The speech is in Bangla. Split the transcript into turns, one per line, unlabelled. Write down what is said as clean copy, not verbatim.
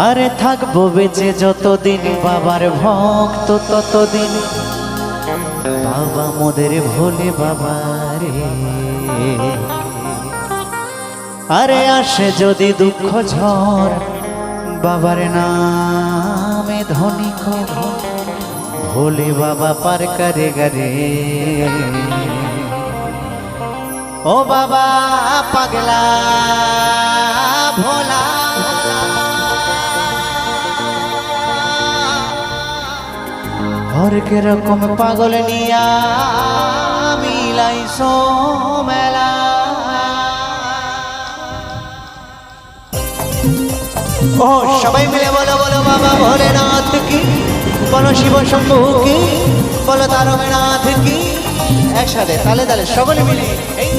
আরে থাকবো বেঁচে যতদিন বাবার ভক্ত ততদিন বাবা মোদের ভোলে বাবা রে। আরে আসে যদি দুঃখ ঝড় বাবার নামে ধনী ভোলে বাবা পার করে গরে। ও বাবা পাগলা ভোলা হরেক রকম পাগল নিয়া মিলাইছো মেলা। ও সবাই মিলে বলো বলো বাবা ভোলেনাথ কি, বলো শিব শম্ভু কি, বলো তারকনাথ কি। একসাথে তালে তালে সকলে মিলে এই